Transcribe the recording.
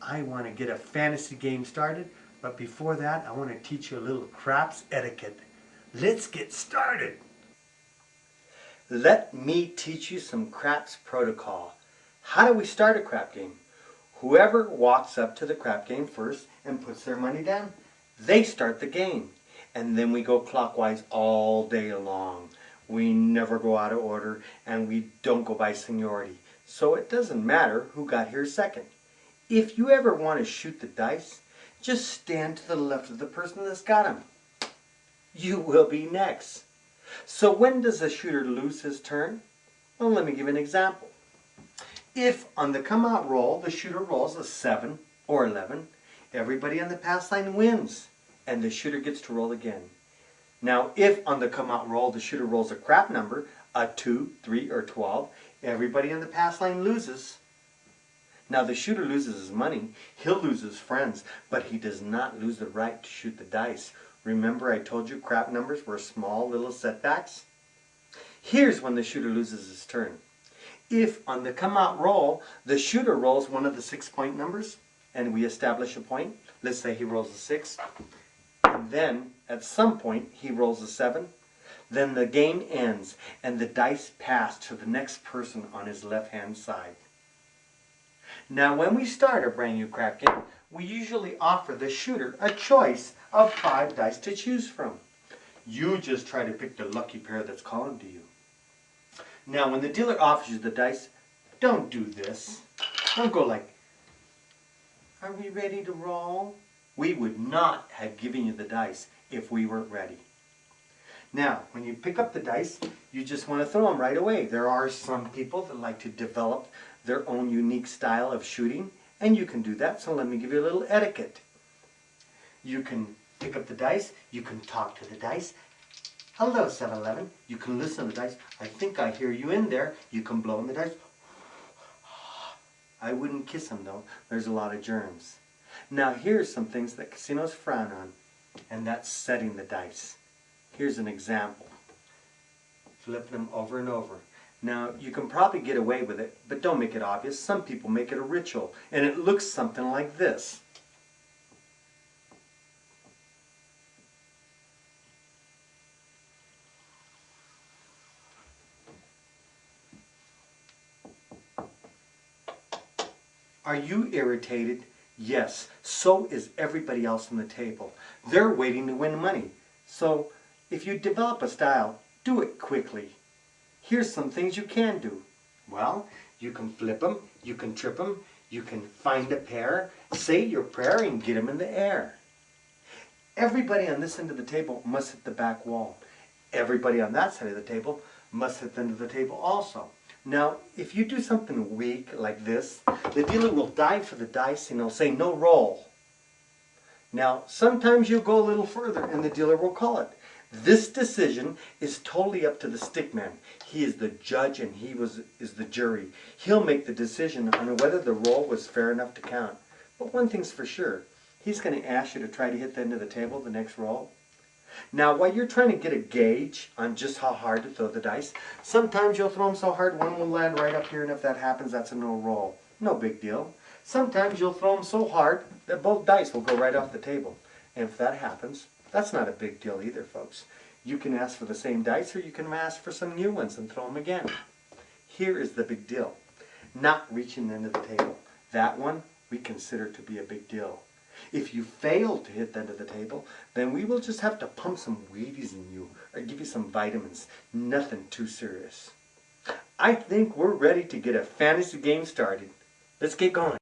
I want to get a fantasy game started, but before that I want to teach you a little craps etiquette. Let's get started. Let me teach you some craps protocol. How do we start a crap game? Whoever walks up to the crap game first and puts their money down, they start the game. And then we go clockwise all day long. We never go out of order, and we don't go by seniority. So it doesn't matter who got here second. If you ever want to shoot the dice, just stand to the left of the person that's got them. You will be next. So when does the shooter lose his turn? Well, let me give an example. If on the come out roll, the shooter rolls a 7 or 11, everybody on the pass line wins, and the shooter gets to roll again. Now, if on the come out roll, the shooter rolls a crap number, a 2, 3, or 12, everybody on the pass line loses. Now, the shooter loses his money, he'll lose his friends, but he does not lose the right to shoot the dice. Remember I told you crap numbers were small little setbacks? Here's when the shooter loses his turn. If on the come out roll, the shooter rolls one of the 6-point numbers, and we establish a point, let's say he rolls a 6, and then at some point he rolls a 7, then the game ends and the dice pass to the next person on his left hand side. Now when we start a brand new crap game, we usually offer the shooter a choice of 5 dice to choose from. You just try to pick the lucky pair that's calling to you. Now when the dealer offers you the dice, don't do this. Don't go like, "Are we ready to roll?" We would not have given you the dice if we weren't ready. Now, when you pick up the dice, you just want to throw them right away. There are some people that like to develop their own unique style of shooting, and you can do that, so let me give you a little etiquette. You can pick up the dice, you can talk to the dice. "Hello, 7-Eleven." You can listen to the dice. "I think I hear you in there." You can blow in the dice. I wouldn't kiss them though, there's a lot of germs. Now here's some things that casinos frown on, and that's setting the dice. Here's an example. Flip them over and over. Now you can probably get away with it, but don't make it obvious. Some people make it a ritual, and it looks something like this. Are you irritated? Yes, so is everybody else on the table. They're waiting to win money. So if you develop a style, do it quickly. Here's some things you can do. Well, you can flip them, you can trip them, you can find a pair, say your prayer, and get them in the air. Everybody on this end of the table must hit the back wall. Everybody on that side of the table must hit the end of the table also. Now, if you do something weak like this, the dealer will dive for the dice and he'll say no roll. Now, sometimes you'll go a little further and the dealer will call it. This decision is totally up to the stickman. He is the judge and he is the jury. He'll make the decision on whether the roll was fair enough to count. But one thing's for sure, he's going to ask you to try to hit the end of the table the next roll. Now, while you're trying to get a gauge on just how hard to throw the dice, sometimes you'll throw them so hard one will land right up here, and if that happens, that's a no roll. No big deal. Sometimes you'll throw them so hard that both dice will go right off the table. And if that happens, that's not a big deal either, folks. You can ask for the same dice, or you can ask for some new ones and throw them again. Here is the big deal. Not reaching the end of the table. That one we consider to be a big deal. If you fail to hit the end of the table, then we will just have to pump some Wheaties in you or give you some vitamins. Nothing too serious. I think we're ready to get a fantasy game started. Let's get going.